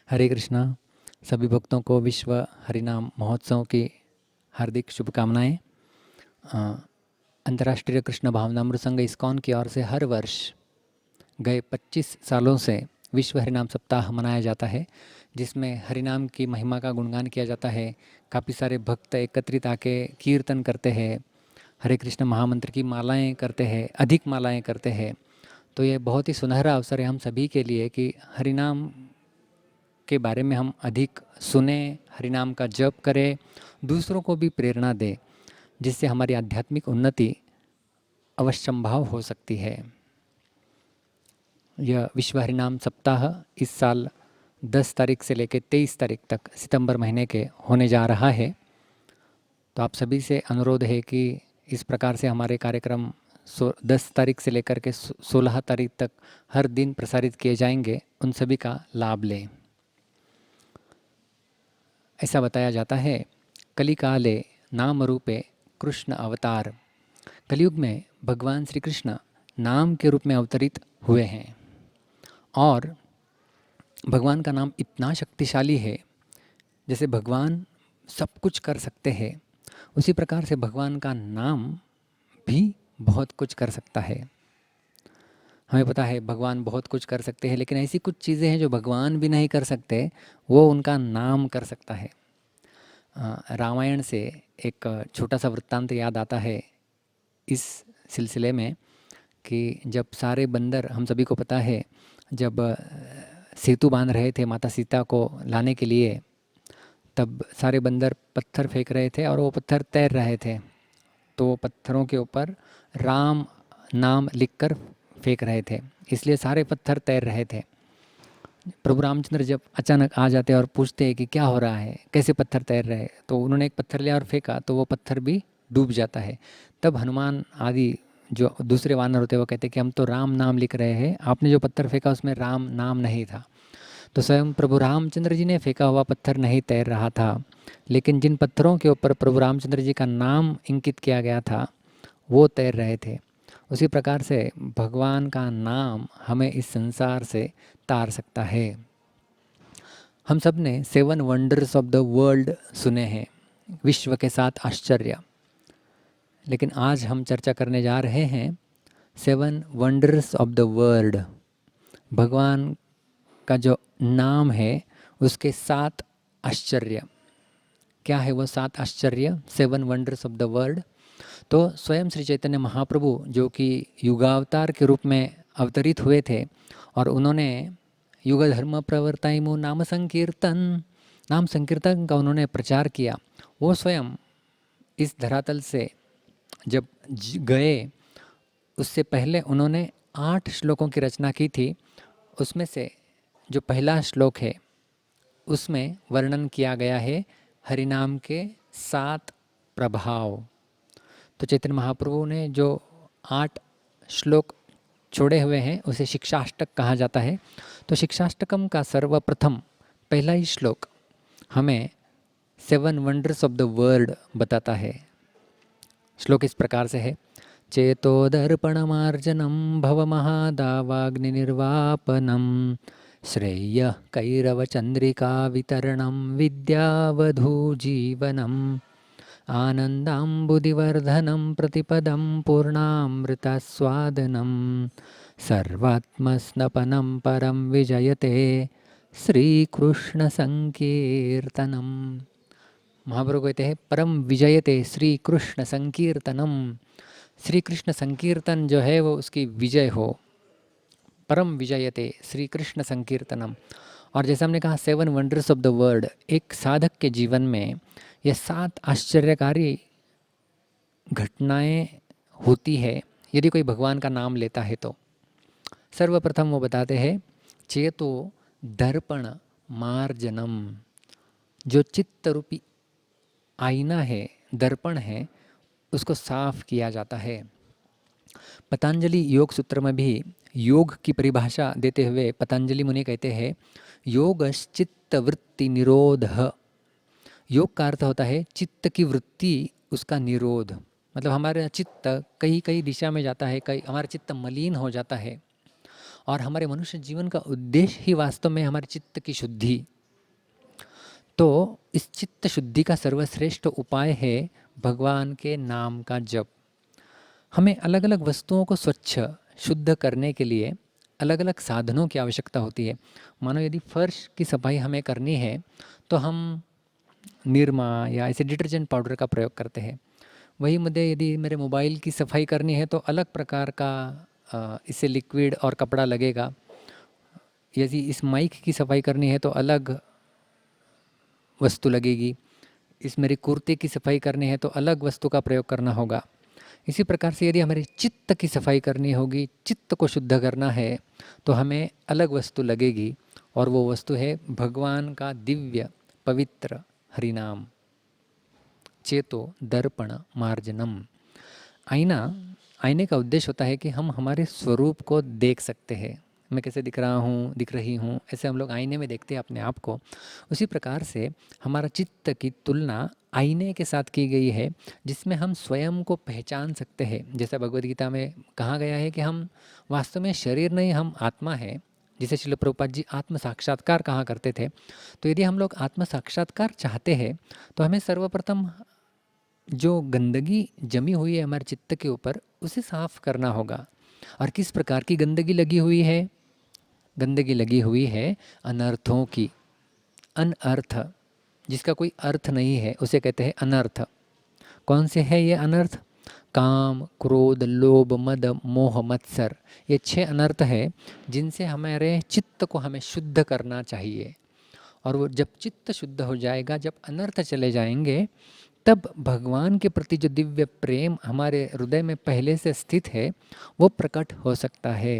हरे कृष्णा। सभी भक्तों को विश्व हरिनाम महोत्सव की हार्दिक शुभकामनाएं। अ, अंतर्राष्ट्रीय कृष्ण भावनामृत संघ इस्कॉन की ओर से हर वर्ष गए 25 सालों से विश्व हरिनाम सप्ताह मनाया जाता है, जिसमें हरिनाम की महिमा का गुणगान किया जाता है। काफ़ी सारे भक्त एकत्रित आके कीर्तन करते हैं, हरे कृष्ण महामंत्र की मालाएं करते हैं, अधिक मालाएं करते हैं। तो ये बहुत ही सुनहरा अवसर है हम सभी के लिए कि हरिनाम के बारे में हम अधिक सुने, हरिनाम का जप करें, दूसरों को भी प्रेरणा दें, जिससे हमारी आध्यात्मिक उन्नति अवश्यंभाव हो सकती है। यह विश्व हरिनाम सप्ताह इस साल 10 तारीख से लेकर 23 तारीख तक सितंबर महीने के होने जा रहा है। तो आप सभी से अनुरोध है कि इस प्रकार से हमारे कार्यक्रम 10 तारीख से लेकर के 16 तारीख तक हर दिन प्रसारित किए जाएंगे, उन सभी का लाभ लें। ऐसा बताया जाता है, कलिकाले नाम रूपे कृष्ण अवतार। कलयुग में भगवान श्री कृष्ण नाम के रूप में अवतरित हुए हैं और भगवान का नाम इतना शक्तिशाली है, जैसे भगवान सब कुछ कर सकते हैं, उसी प्रकार से भगवान का नाम भी बहुत कुछ कर सकता है। हमें पता है भगवान बहुत कुछ कर सकते हैं, लेकिन ऐसी कुछ चीज़ें हैं जो भगवान भी नहीं कर सकते, वो उनका नाम कर सकता है। रामायण से एक छोटा सा वृत्तांत याद आता है इस सिलसिले में कि जब सारे बंदर, हम सभी को पता है, जब सेतु बांध रहे थे माता सीता को लाने के लिए, तब सारे बंदर पत्थर फेंक रहे थे और वो पत्थर तैर रहे थे। तो वो पत्थरों के ऊपर राम नाम लिखकर फेंक रहे थे, इसलिए सारे पत्थर तैर रहे थे। प्रभु रामचंद्र जब अचानक आ जाते हैं और पूछते हैं कि क्या हो रहा है, कैसे पत्थर तैर रहे हैं, तो उन्होंने एक पत्थर लिया और फेंका, तो वो पत्थर भी डूब जाता है। तब हनुमान आदि जो दूसरे वानर होते हैं वो कहते हैं कि हम तो राम नाम लिख रहे हैं, आपने जो पत्थर फेंका उसमें राम नाम नहीं था। तो स्वयं प्रभु रामचंद्र जी ने फेंका हुआ पत्थर नहीं तैर रहा था, लेकिन जिन पत्थरों के ऊपर प्रभु रामचंद्र जी का नाम इंकित किया गया था वो तैर रहे थे। उसी प्रकार से भगवान का नाम हमें इस संसार से तार सकता है। हम सब ने 7 वंडर्स ऑफ द वर्ल्ड सुने हैं, विश्व के 7 आश्चर्य, लेकिन आज हम चर्चा करने जा रहे हैं 7 वंडर्स ऑफ द वर्ल्ड। भगवान का जो नाम है उसके 7 आश्चर्य। क्या है वो 7 आश्चर्य, 7 वंडर्स ऑफ द वर्ल्ड? तो स्वयं श्री चैतन्य महाप्रभु जो कि युगावतार के रूप में अवतरित हुए थे और उन्होंने युग धर्म प्रवर्ताइमो नाम संकीर्तन का उन्होंने प्रचार किया। वो स्वयं इस धरातल से जब गए, उससे पहले उन्होंने 8 श्लोकों की रचना की थी। उसमें से जो पहला श्लोक है उसमें वर्णन किया गया है हरिनाम के 7 प्रभाव। तो चैतन्य महाप्रभु ने जो 8 श्लोक छोड़े हुए हैं उसे शिक्षाष्टक कहा जाता है। तो शिक्षाष्टकम का सर्वप्रथम पहला ही श्लोक हमें 7 वंडर्स ऑफ द वर्ल्ड बताता है। श्लोक इस प्रकार से है, चेतोदर्पणमार्जनम भवमहादावाग्निर्वापनम श्रेयः कैरवचंद्रिका वितरणम विद्यावधूजीवनम आनन्दाम्बुदिवर्धनं प्रतिपदं पूर्णामृतस्वादनं सर्वात्मस्नपनं परं विजयते श्रीकृष्णसंकीर्तनम। महाप्रभु कहते हैं परम विजयते श्री कृष्ण संकीर्तनम। श्री कृष्ण संकीर्तन जो है वो उसकी विजय हो। परम विजयते श्री कृष्ण संकीर्तनम। और जैसे हमने कहा 7 वंडर्स ऑफ द वर्ल्ड, एक साधक के जीवन में ये 7 आश्चर्यकारी घटनाएं होती है यदि कोई भगवान का नाम लेता है तो। सर्वप्रथम वो बताते हैं चेतो दर्पण मार्जनम। जो चित्त रूपी आईना है, दर्पण है, उसको साफ किया जाता है। पतंजलि योग सूत्र में भी योग की परिभाषा देते हुए पतंजलि मुनि कहते हैं योगश्चित्त वृत्ति निरोध। योग का अर्थ होता है चित्त की वृत्ति, उसका निरोध। मतलब हमारा चित्त कई कई दिशा में जाता है, कई हमारा चित्त मलिन हो जाता है और हमारे मनुष्य जीवन का उद्देश्य ही वास्तव में हमारे चित्त की शुद्धि तो इस चित्त शुद्धि का सर्वश्रेष्ठ उपाय है भगवान के नाम का जप। हमें अलग अलग वस्तुओं को स्वच्छ शुद्ध करने के लिए अलग अलग साधनों की आवश्यकता होती है। मानो यदि फर्श की सफाई हमें करनी है तो हम निरमा या ऐसे डिटर्जेंट पाउडर का प्रयोग करते हैं। वही मुझे यदि मेरे मोबाइल की सफाई करनी है तो अलग प्रकार का इससे लिक्विड और कपड़ा लगेगा। यदि इस माइक की सफाई करनी है तो अलग वस्तु लगेगी। इस मेरी कुर्ते की सफाई करनी है तो अलग वस्तु का प्रयोग करना होगा। इसी प्रकार से यदि हमारे चित्त की सफाई करनी होगी, चित्त को शुद्ध करना है, तो हमें अलग वस्तु लगेगी और वो वस्तु है भगवान का दिव्य पवित्र हरिनाम। चेतो दर्पण मार्जनम। आईना, आईने का उद्देश्य होता है कि हम हमारे स्वरूप को देख सकते हैं। मैं कैसे दिख रहा हूँ, दिख रही हूँ, ऐसे हम लोग आईने में देखते हैं अपने आप को। उसी प्रकार से हमारा चित्त की तुलना आईने के साथ की गई है, जिसमें हम स्वयं को पहचान सकते हैं। जैसा भगवद गीता में कहा गया है कि हम वास्तव में शरीर नहीं, हम आत्मा है, जिसे श्रील प्रभुपाद जी आत्म साक्षात्कार कहा करते थे। तो यदि हम लोग आत्म साक्षात्कार चाहते हैं तो हमें सर्वप्रथम जो गंदगी जमी हुई है हमारे चित्त के ऊपर, उसे साफ करना होगा। और किस प्रकार की गंदगी लगी हुई है? गंदगी लगी हुई है अनर्थों की। अनर्थ, जिसका कोई अर्थ नहीं है, उसे कहते हैं अनर्थ। कौन से है ये अनर्थ? काम, क्रोध, लोभ, मद, मोह, मत्सर, ये 6 अनर्थ है जिनसे हमारे चित्त को हमें शुद्ध करना चाहिए। और वो जब चित्त शुद्ध हो जाएगा, जब अनर्थ चले जाएंगे, तब भगवान के प्रति जो दिव्य प्रेम हमारे हृदय में पहले से स्थित है वो प्रकट हो सकता है।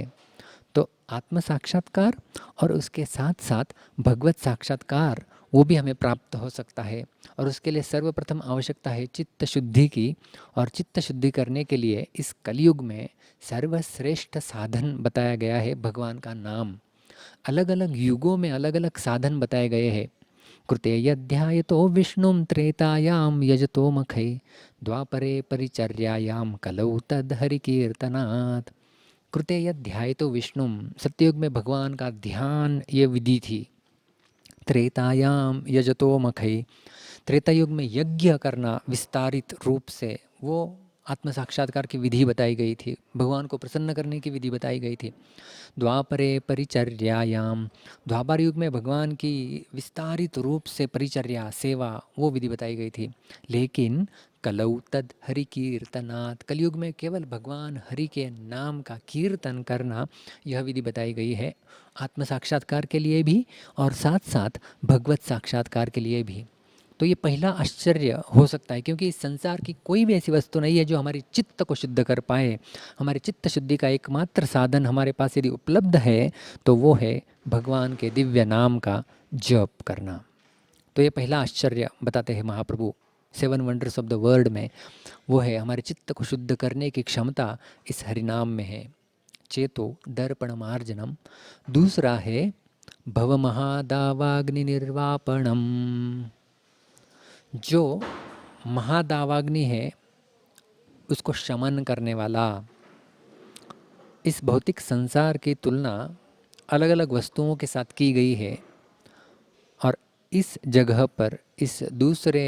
तो आत्म साक्षात्कार और उसके साथ साथ भगवत साक्षात्कार वो भी हमें प्राप्त हो सकता है। और उसके लिए सर्वप्रथम आवश्यकता है चित्त शुद्धि की। और चित्त शुद्धि करने के लिए इस कलयुग में सर्वश्रेष्ठ साधन बताया गया है भगवान का नाम। अलग अलग युगों में अलग अलग साधन बताए गए हैं। कृते यध्यायतो विष्णुं त्रेतायां यजतो मखै द्वापरे परिचर्यायां कलौ तद्हरिकीर्तनात्। कृते यध्यायतो विष्णुं, सत्ययुग में भगवान का ध्यान ये विधि थी। त्रेतायाम यजतो मखै, त्रेता युग में यज्ञ करना विस्तारित रूप से, वो आत्म साक्षात्कार की विधि बताई गई थी, भगवान को प्रसन्न करने की विधि बताई गई थी। द्वापरे परिचर्यायाम, द्वापर युग में भगवान की विस्तारित रूप से परिचर्या सेवा वो विधि बताई गई थी। लेकिन कलौ तद हरि कीर्तनात्, कलयुग में केवल भगवान हरि के नाम का कीर्तन करना यह विधि बताई गई है, आत्म साक्षात्कार के लिए भी और साथ साथ भगवत साक्षात्कार के लिए भी। तो ये पहला आश्चर्य हो सकता है, क्योंकि इस संसार की कोई भी ऐसी वस्तु नहीं है जो हमारी चित्त को शुद्ध कर पाए। हमारे चित्त शुद्धि का एकमात्र साधन हमारे पास यदि उपलब्ध है तो वो है भगवान के दिव्य नाम का जप करना। तो ये पहला आश्चर्य बताते हैं महाप्रभु 7 वंडर्स ऑफ द वर्ल्ड में, वो है हमारे चित्त को शुद्ध करने की क्षमता इस हरिनाम में है। चेतो दर्पण मार्जनम। दूसरा है भव महादावाग्नि निर्वापणम। जो महादावाग्नि है उसको शमन करने वाला। इस भौतिक संसार की तुलना अलग अलग वस्तुओं के साथ की गई है, और इस जगह पर इस दूसरे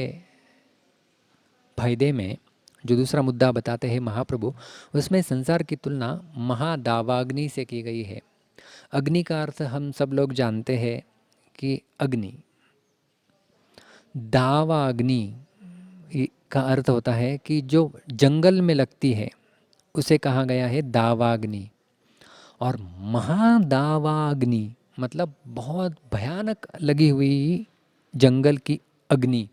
फायदे में जो दूसरा मुद्दा बताते हैं महाप्रभु, उसमें संसार की तुलना महादावाग्नि से की गई है। अग्नि का अर्थ हम सब लोग जानते हैं कि अग्नि, दावाग्नि का अर्थ होता है कि जो जंगल में लगती है उसे कहा गया है दावाग्नि। और महादावाग्नि मतलब बहुत भयानक लगी हुई जंगल की अग्नि।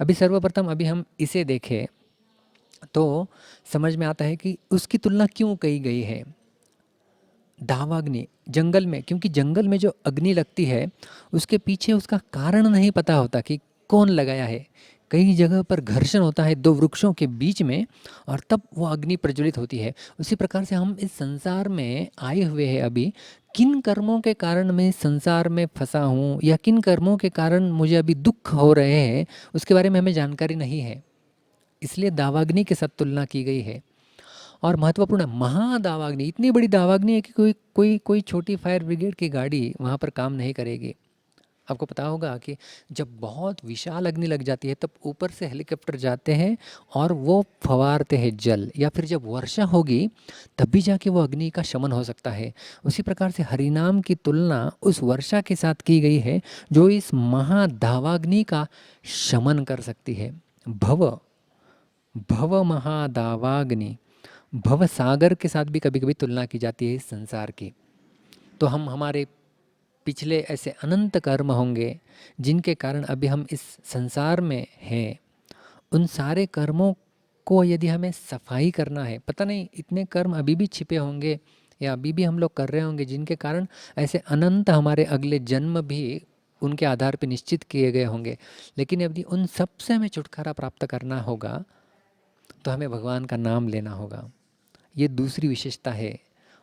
अभी सर्वप्रथम अभी हम इसे देखें तो समझ में आता है कि उसकी तुलना क्यों कही गई है दावाग्नि जंगल में, क्योंकि जंगल में जो अग्नि लगती है उसके पीछे उसका कारण नहीं पता होता कि कौन लगाया है। कई जगह पर घर्षण होता है दो वृक्षों के बीच में और तब वो अग्नि प्रज्वलित होती है। उसी प्रकार से हम इस संसार में आए हुए हैं, अभी किन कर्मों के कारण मैं इस संसार में फंसा हूँ या किन कर्मों के कारण मुझे अभी दुख हो रहे हैं उसके बारे में हमें जानकारी नहीं है, इसलिए दावाग्नि के साथ तुलना की गई है। और महत्वपूर्ण महादावाग्नि, इतनी बड़ी दावाग्नि है कि कोई कोई कोई छोटी फायर ब्रिगेड की गाड़ी वहाँ पर काम नहीं करेगी। आपको पता होगा कि जब बहुत विशाल अग्नि लग जाती है तब ऊपर से हेलीकॉप्टर जाते हैं और वो फवारते हैं जल, या फिर जब वर्षा होगी तब भी जाके वो अग्नि का शमन हो सकता है। उसी प्रकार से हरिनाम की तुलना उस वर्षा के साथ की गई है जो इस महादावाग्नि का शमन कर सकती है। भव भव महादावाग्नि, भव सागर के साथ भी कभी कभी तुलना की जाती है इस संसार की। तो हम हमारे पिछले ऐसे अनंत कर्म होंगे जिनके कारण अभी हम इस संसार में हैं, उन सारे कर्मों को यदि हमें सफाई करना है, पता नहीं इतने कर्म अभी भी छिपे होंगे या अभी भी हम लोग कर रहे होंगे जिनके कारण ऐसे अनंत हमारे अगले जन्म भी उनके आधार पर निश्चित किए गए होंगे। लेकिन यदि उन सब से हमें छुटकारा प्राप्त करना होगा तो हमें भगवान का नाम लेना होगा। ये दूसरी विशेषता है।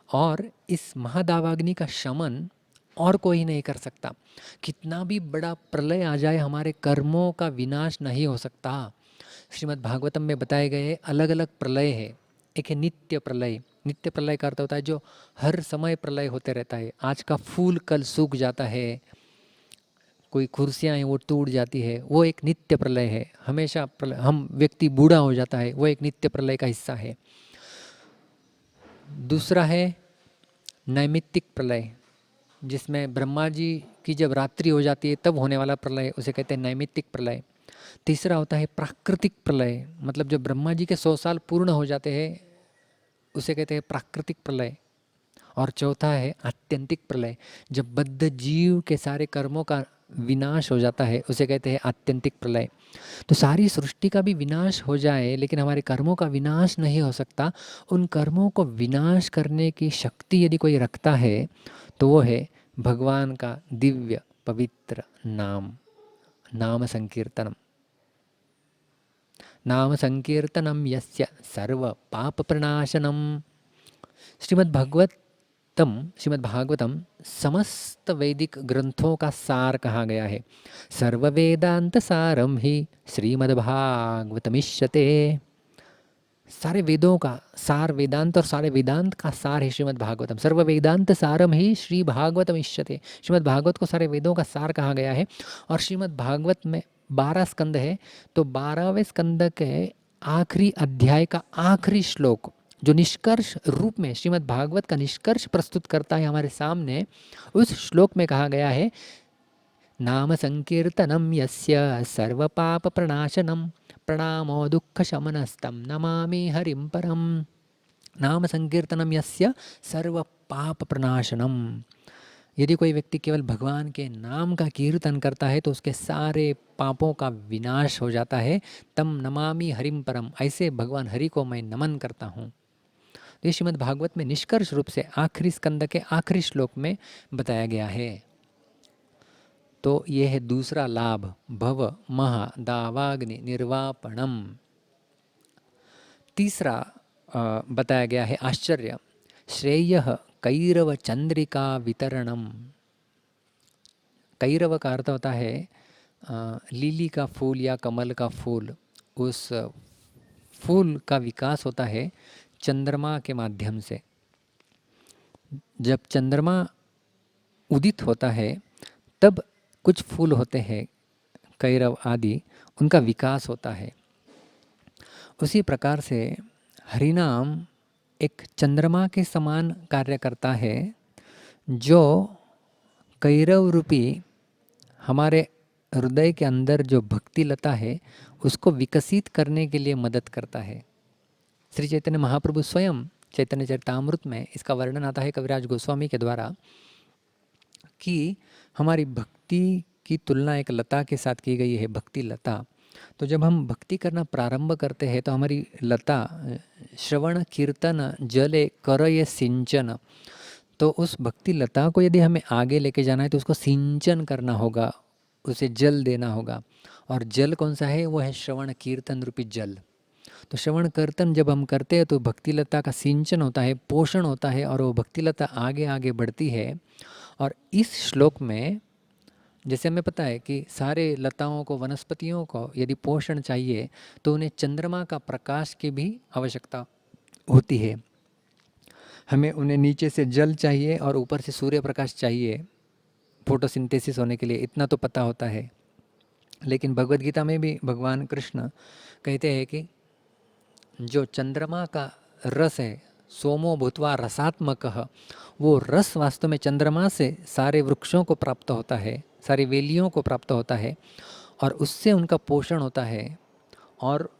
और इस महादावाग्नि का शमन और कोई नहीं कर सकता। कितना भी बड़ा प्रलय आ जाए हमारे कर्मों का विनाश नहीं हो सकता। श्रीमद् भागवतम में बताए गए अलग अलग प्रलय है। एक है नित्य प्रलय। नित्य प्रलय का अर्थ होता है जो हर समय प्रलय होते रहता है। आज का फूल कल सूख जाता है, कोई कुर्सियाँ हैं वो टूट जाती है, वो एक नित्य प्रलय है। हमेशा प्रलय, हम व्यक्ति बूढ़ा हो जाता है, वो एक नित्य प्रलय का हिस्सा है। दूसरा है नैमित्तिक प्रलय, जिसमें ब्रह्मा जी की जब रात्रि हो जाती है तब होने वाला प्रलय, उसे कहते हैं नैमित्तिक प्रलय। तीसरा होता है प्राकृतिक प्रलय, मतलब जब ब्रह्मा जी के 100 साल पूर्ण हो जाते हैं उसे कहते हैं प्राकृतिक प्रलय। और चौथा है आत्यंतिक प्रलय, जब बद्ध जीव के सारे कर्मों का विनाश हो जाता है उसे कहते हैं आत्यंतिक प्रलय। तो सारी सृष्टि का भी विनाश हो जाए लेकिन हमारे कर्मों का विनाश नहीं हो सकता। उन कर्मों को विनाश करने की शक्ति यदि कोई रखता है तो वो है भगवान का दिव्य पवित्र नाम, नाम संकीर्तनम। नाम संकीर्तनम यस्य सर्व पाप प्रणाशनम। श्रीमद्भागवतम समस्त वैदिक ग्रंथों का सार कहा गया है। सर्व वेदांत सारम ही श्रीमद्भागवतमिष्यते। सारे वेदों का सार वेदांत और सारे वेदांत का सार है श्रीमद् भागवतम। सर्व वेदांत सारम ही श्री भागवतम इष्यते। श्रीमद् भागवत को सारे वेदों का सार कहा गया है। और श्रीमद् भागवत में 12 स्कंद है, तो 12वें स्कंद के आखिरी अध्याय का आखिरी श्लोक जो निष्कर्ष रूप में श्रीमद् भागवत का निष्कर्ष प्रस्तुत करता है हमारे सामने, उस श्लोक में कहा गया है नाम संकीर्तनम यस्य सर्व पाप प्रणाशनम प्रणामो दुख शमनस्तम नमामि हरिम परम। नाम संकीर्तनम यस्य सर्व पाप प्रणाशनम। यदि कोई व्यक्ति केवल भगवान के नाम का कीर्तन करता है तो उसके सारे पापों का विनाश हो जाता है। तम नमामि हरिम परम, ऐसे भगवान हरि को मैं नमन करता हूँ। तो ये श्रीमद् भागवत में निष्कर्ष रूप से आखिरी स्कंद के आखिरी श्लोक में बताया गया है। तो ये है दूसरा लाभ, भव महा दावाग्नि निर्वापणम। तीसरा बताया गया है आश्चर्य, श्रेय कैरव चंद्रिका वितरणम। कैरव का अर्थ होता है लिली का फूल या कमल का फूल। उस फूल का विकास होता है चंद्रमा के माध्यम से। जब चंद्रमा उदित होता है तब कुछ फूल होते हैं कैरव आदि, उनका विकास होता है। उसी प्रकार से हरिनाम एक चंद्रमा के समान कार्य करता है जो कैरव रूपी हमारे हृदय के अंदर जो भक्ति लता है उसको विकसित करने के लिए मदद करता है। श्री चैतन्य महाप्रभु स्वयं चैतन्य चरितामृत में इसका वर्णन आता है कविराज गोस्वामी के द्वारा कि हमारी भक्ति की तुलना एक लता के साथ की गई है, भक्ति लता। तो जब हम भक्ति करना प्रारंभ करते हैं तो हमारी लता श्रवण कीर्तन जले करय सिंचन, तो उस भक्ति लता को यदि हमें आगे लेके जाना है तो उसको सिंचन करना होगा, उसे जल देना होगा। और जल कौन सा है? वो है श्रवण कीर्तन रूपी जल। तो श्रवण कीर्तन जब हम करते हैं तो भक्ति लता का सिंचन होता है, पोषण होता है, और वो भक्ति लता आगे आगे बढ़ती है। और इस श्लोक में जैसे हमें पता है कि सारे लताओं को, वनस्पतियों को यदि पोषण चाहिए तो उन्हें चंद्रमा का प्रकाश की भी आवश्यकता होती है। हमें उन्हें नीचे से जल चाहिए और ऊपर से सूर्य प्रकाश चाहिए फोटोसिंथेसिस होने के लिए, इतना तो पता होता है। लेकिन भगवत गीता में भी भगवान कृष्ण कहते हैं कि जो चंद्रमा का रस है, सोमो भूतवा रसात्मकः, वो रस वास्तव में चंद्रमा से सारे वृक्षों को प्राप्त होता है, सारी वेलियों को प्राप्त होता है और उससे उनका पोषण होता है। और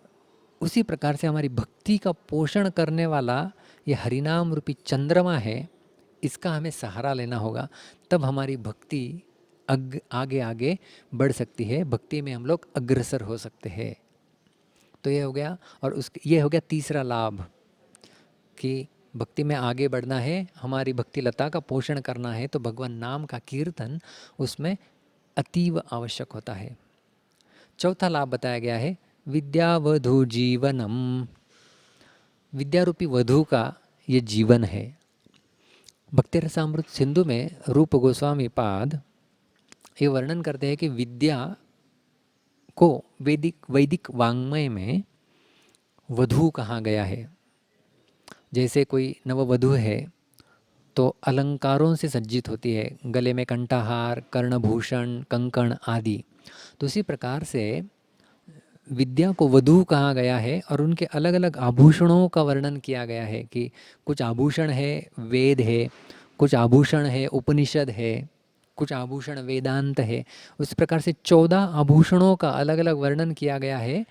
उसी प्रकार से हमारी भक्ति का पोषण करने वाला ये हरिनाम रूपी चंद्रमा है, इसका हमें सहारा लेना होगा, तब हमारी भक्ति आगे आगे बढ़ सकती है, भक्ति में हम लोग अग्रसर हो सकते हैं। तो ये हो गया। और ये हो गया तीसरा लाभ कि भक्ति में आगे बढ़ना है, हमारी भक्ति लता का पोषण करना है, तो भगवान नाम का कीर्तन उसमें अतीव आवश्यक होता है। चौथा लाभ बताया गया है विद्यावधू जीवनम। विद्या रूपी वधु का ये जीवन है। भक्ति रसामृत सिंधु में रूप गोस्वामी पाद ये वर्णन करते हैं कि विद्या को वैदिक वाङ्मय में वधु कहा गया है। जैसे कोई नववधु है तो अलंकारों से सज्जित होती है, गले में कंठाहार, कर्णभूषण, कंकण आदि। तो उसी प्रकार से विद्या को वधु कहा गया है और उनके अलग अलग आभूषणों का वर्णन किया गया है कि कुछ आभूषण है वेद है, कुछ आभूषण है उपनिषद है, कुछ आभूषण वेदांत है। उस प्रकार से 14 आभूषणों का अलग अलग वर्णन किया गया है।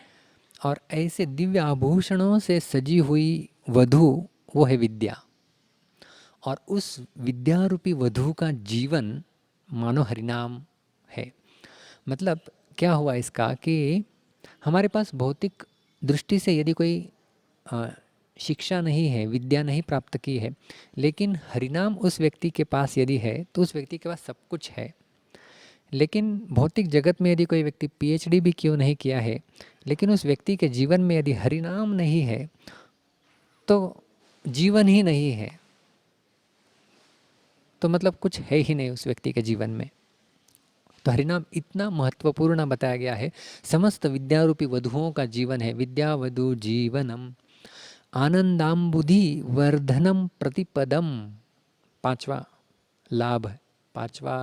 और ऐसे दिव्य आभूषणों से सजी हुई वधु वो है विद्या। और उस विद्या रूपी वधु का जीवन मानो हरिनाम है। मतलब क्या हुआ इसका कि हमारे पास भौतिक दृष्टि से यदि कोई शिक्षा नहीं है, विद्या नहीं प्राप्त की है, लेकिन हरिनाम उस व्यक्ति के पास यदि है तो उस व्यक्ति के पास सब कुछ है। लेकिन भौतिक जगत में यदि कोई व्यक्ति पीएचडी भी क्यों नहीं किया है, लेकिन उस व्यक्ति के जीवन में यदि हरिनाम नहीं है तो जीवन ही नहीं है, तो मतलब कुछ है ही नहीं उस व्यक्ति के जीवन में। तो हरिनाम इतना महत्वपूर्ण बताया गया है। समस्त विद्यारूपी वधुओं का जीवन है। विद्या वधु जीवनम आनंदाम्बुधि वर्धनम प्रतिपदम। पांचवा लाभ, पांचवा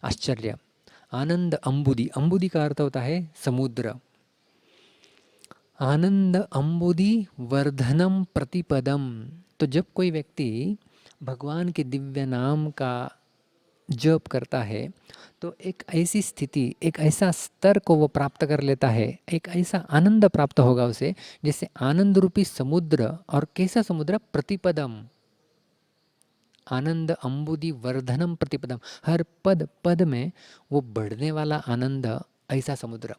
आश्चर्य, आनंद अंबुधि। अंबुधि का अर्थ होता है समुद्र। आनंद अंबुधि वर्धनम प्रतिपदम। तो जब कोई व्यक्ति भगवान के दिव्य नाम का जप करता है तो एक ऐसी स्थिति, एक ऐसा स्तर को वो प्राप्त कर लेता है, एक ऐसा आनंद प्राप्त होगा उसे जैसे आनंद रूपी समुद्र। और कैसा समुद्र? प्रतिपदम। आनंद अंबुधि वर्धनम प्रतिपदम। हर पद पद में वो बढ़ने वाला आनंद, ऐसा समुद्र।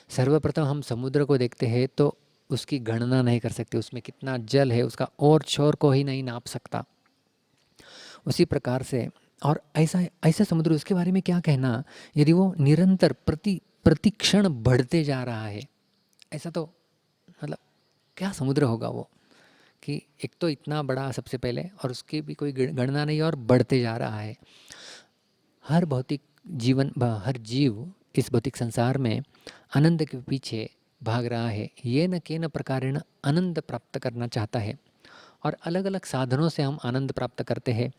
सर्वप्रथम हम समुद्र को देखते हैं तो उसकी गणना नहीं कर सकते, उसमें कितना जल है उसका और छोर को ही नहीं नाप सकता। उसी प्रकार से और ऐसा ऐसा समुद्र, उसके बारे में क्या कहना, यदि वो निरंतर प्रतिक्षण बढ़ते जा रहा है, ऐसा तो मतलब क्या समुद्र होगा वो, कि एक तो इतना बड़ा सबसे पहले और उसकी भी कोई गणना नहीं और बढ़ते जा रहा है। हर भौतिक जीवन, हर जीव इस भौतिक संसार में आनंद के पीछे भाग रहा है। ये न केन प्रकारेण आनंद प्राप्त करना चाहता है और अलग अलग साधनों से हम आनंद प्राप्त करते हैं।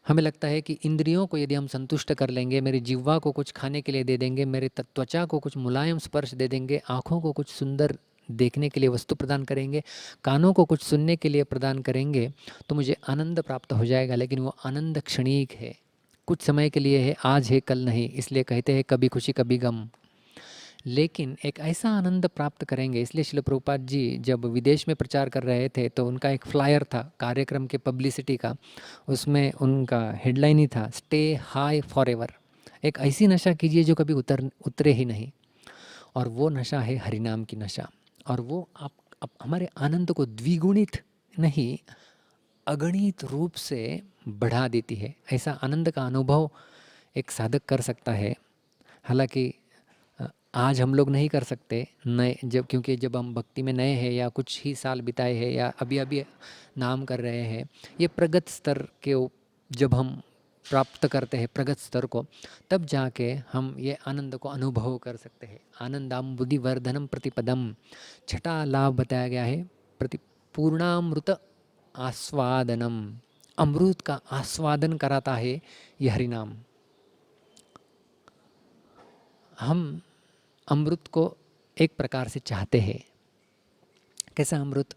हमें लगता है कि इंद्रियों को यदि हम संतुष्ट कर लेंगे, मेरी जिह्वा को कुछ खाने के लिए दे देंगे, मेरे त्वचा को कुछ मुलायम स्पर्श दे देंगे, आँखों को कुछ सुंदर देखने के लिए वस्तु प्रदान करेंगे, कानों को कुछ सुनने के लिए प्रदान करेंगे, तो मुझे आनंद प्राप्त हो जाएगा। लेकिन वो आनंद क्षणिक है, कुछ समय के लिए है, आज है कल नहीं। इसलिए कहते हैं कभी खुशी कभी गम। लेकिन एक ऐसा आनंद प्राप्त करेंगे। इसलिए श्रील प्रभुपाद जी जब विदेश में प्रचार कर रहे थे तो उनका एक फ्लायर था कार्यक्रम के पब्लिसिटी का, उसमें उनका हेडलाइन ही था स्टे हाई फॉर एवर। एक ऐसी नशा कीजिए जो कभी उतरे ही नहीं। और वो नशा है हरिनाम की नशा। और वो आप हमारे आनंद को द्विगुणित नहीं, अगणित रूप से बढ़ा देती है। ऐसा आनंद का अनुभव एक साधक कर सकता है। हालांकि आज हम लोग नहीं कर सकते नए, क्योंकि जब हम भक्ति में नए हैं या कुछ ही साल बिताए हैं या अभी अभी नाम कर रहे हैं, ये प्रगत स्तर के जब हम प्राप्त करते हैं प्रगत स्तर को, तब जाके हम ये आनंद को अनुभव कर सकते हैं। आनंदाम बुद्धि वर्धनम प्रतिपदम। छठा लाभ बताया गया है पूर्णामृत आस्वादनम। अमृत का आस्वादन कराता है ये हरिनाम। हम अमृत को एक प्रकार से चाहते हैं। कैसा अमृत?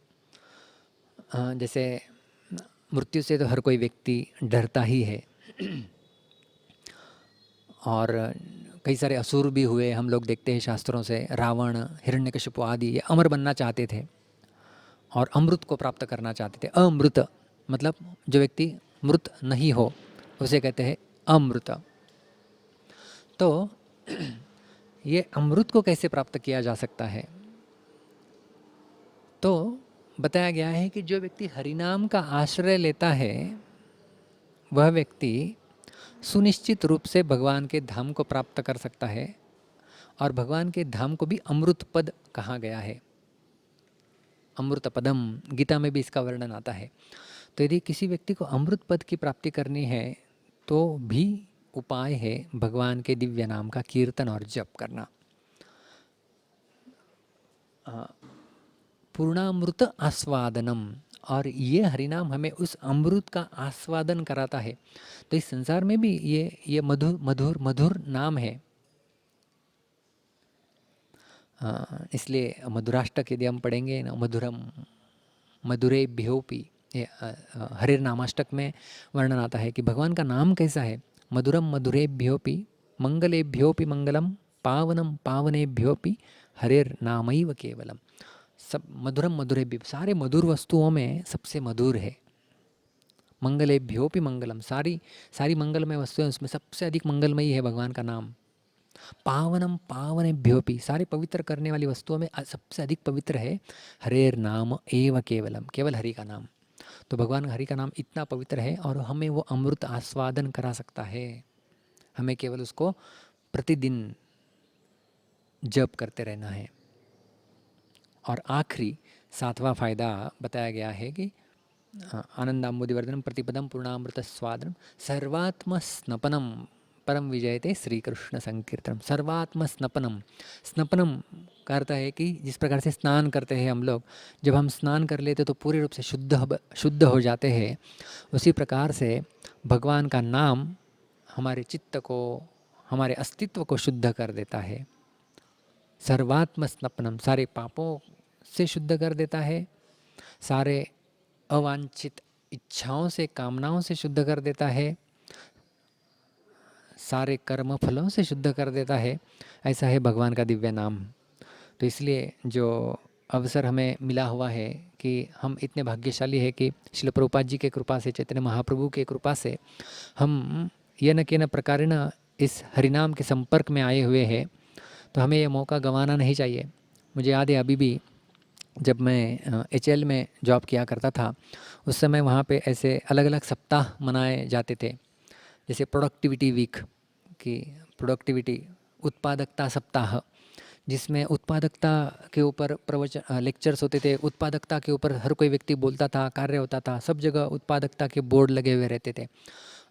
जैसे मृत्यु से तो हर कोई व्यक्ति डरता ही है और कई सारे असुर भी हुए, हम लोग देखते हैं शास्त्रों से। रावण, हिरण्यकशिपु आदि ये अमर बनना चाहते थे और अमृत को प्राप्त करना चाहते थे। अमृत मतलब जो व्यक्ति मृत नहीं हो उसे कहते हैं अमृत। तो ये अमृत को कैसे प्राप्त किया जा सकता है? तो बताया गया है कि जो व्यक्ति हरिनाम का आश्रय लेता है वह व्यक्ति सुनिश्चित रूप से भगवान के धाम को प्राप्त कर सकता है। और भगवान के धाम को भी अमृत पद कहा गया है। अमृत पदम, गीता में भी इसका वर्णन आता है। तो यदि किसी व्यक्ति को अमृत पद की प्राप्ति करनी है तो भी उपाय है भगवान के दिव्य नाम का कीर्तन और जप करना। पूर्णामृत आस्वादनम, और ये हरिनाम हमें उस अमृत का आस्वादन कराता है। तो इस संसार में भी ये मधुर मधुर मधुर नाम है। इसलिए मधुराष्टक यदि हम पढ़ेंगे ना, मधुरम मधुरेभ्योपि, ये हरिर नामाष्टक में वर्णन आता है कि भगवान का नाम कैसा है। मधुरम मधुरेभ्योपि मंगलेभ्योपि मंगलम, पावनम पावनेभ्योपि हरिर नामैव केवलम। सब मधुरम मधुरेभ्यो, सारे मधुर वस्तुओं में सबसे मधुर है। मंगलेभ्योपि मंगलम, सारी सारी मंगलमय वस्तुएं, उसमें सबसे अधिक मंगलमयी है भगवान का नाम। पावनम पावनेभ्योपि, सारे पवित्र करने वाली वस्तुओं में सबसे अधिक पवित्र है हरेर नाम एव केवलम, केवल हरि का नाम। तो भगवान हरि का नाम इतना पवित्र है और हमें वो अमृत आस्वादन करा सकता है। हमें केवल उसको प्रतिदिन जप करते रहना है। और आखिरी 7वां फायदा बताया गया है कि आनंदाम्बुधिवर्धनम प्रतिपदम पूर्णामृत स्वादनम सर्वात्म स्नपनम परम विजयते श्री कृष्ण संकीर्तनम। सर्वात्म स्नपनम, स्नपनम का अर्थ है कि जिस प्रकार से स्नान करते हैं हम लोग, जब हम स्नान कर लेते तो पूरे रूप से शुद्ध हो जाते हैं, उसी प्रकार से भगवान का नाम हमारे चित्त को, हमारे अस्तित्व को शुद्ध कर देता है। सर्वात्म स्नपनम, सारे पापों से शुद्ध कर देता है, सारे अवांछित इच्छाओं से, कामनाओं से शुद्ध कर देता है, सारे कर्म फलों से शुद्ध कर देता है। ऐसा है भगवान का दिव्य नाम। तो इसलिए जो अवसर हमें मिला हुआ है कि हम इतने भाग्यशाली है कि श्रील प्रभुपाद जी के कृपा से, चैतन्य महाप्रभु के कृपा से हम येन केन प्रकारेण इस हरिनाम के संपर्क में आए हुए हैं। तो हमें ये मौका गंवाना नहीं चाहिए। मुझे याद है अभी भी जब मैं HL में जॉब किया करता था, उस समय वहाँ पे ऐसे अलग अलग सप्ताह मनाए जाते थे। जैसे प्रोडक्टिविटी वीक की प्रोडक्टिविटी, उत्पादकता सप्ताह, जिसमें उत्पादकता के ऊपर प्रवचन लेक्चर्स होते थे। उत्पादकता के ऊपर हर कोई व्यक्ति बोलता था, कार्य होता था, सब जगह उत्पादकता के बोर्ड लगे हुए रहते थे।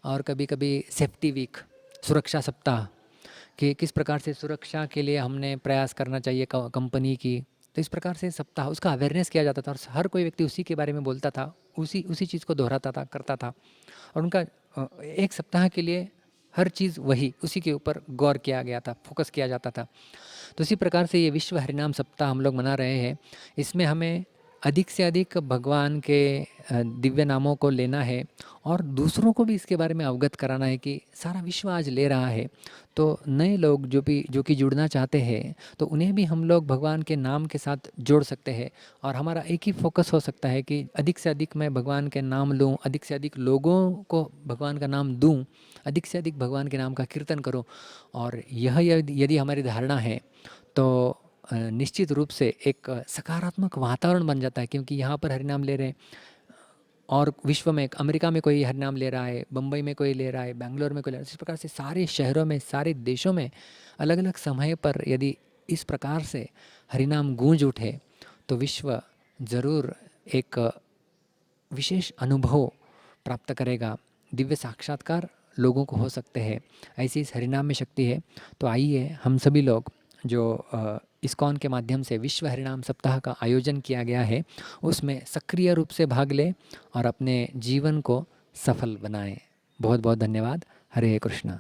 और कभी कभी सेफ्टी वीक, सुरक्षा सप्ताह, कि किस प्रकार से सुरक्षा के लिए हमने प्रयास करना चाहिए कंपनी की। तो इस प्रकार से सप्ताह, उसका अवेयरनेस किया जाता था और हर कोई व्यक्ति उसी के बारे में बोलता था, उसी चीज़ को दोहराता था, करता था। और उनका एक सप्ताह के लिए हर चीज़ वही, उसी के ऊपर गौर किया गया था, फोकस किया जाता था। तो इसी प्रकार से ये विश्व हरिनाम सप्ताह हम लोग मना रहे हैं। इसमें हमें अधिक से अधिक भगवान के दिव्य नामों को लेना है और दूसरों को भी इसके बारे में अवगत कराना है कि सारा विश्व आज ले रहा है। तो नए लोग जो कि जुड़ना चाहते हैं, तो उन्हें भी हम लोग भगवान के नाम के साथ जोड़ सकते हैं। और हमारा एक ही फोकस हो सकता है कि अधिक से अधिक मैं भगवान के नाम लूँ, अधिक से अधिक लोगों को भगवान का नाम दूँ, अधिक से अधिक भगवान के नाम का कीर्तन करूँ। और यह यदि हमारी धारणा है तो निश्चित रूप से एक सकारात्मक वातावरण बन जाता है। क्योंकि यहाँ पर हरिनाम ले रहे हैं और विश्व में, अमेरिका में कोई हरिनाम ले रहा है, बम्बई में कोई ले रहा है, बेंगलोर में कोई ले रहा है। इस प्रकार से सारे शहरों में, सारे देशों में अलग अलग समय पर यदि इस प्रकार से हरिनाम गूंज उठे तो विश्व ज़रूर एक विशेष अनुभव प्राप्त करेगा। दिव्य साक्षात्कार लोगों को हो सकते हैं। ऐसी इस हरिनाम में शक्ति है। तो आइए हम सभी लोग जो इस्कॉन के माध्यम से विश्व हरिनाम सप्ताह का आयोजन किया गया है, उसमें सक्रिय रूप से भाग लें और अपने जीवन को सफल बनाएं। बहुत बहुत धन्यवाद। हरे कृष्णा।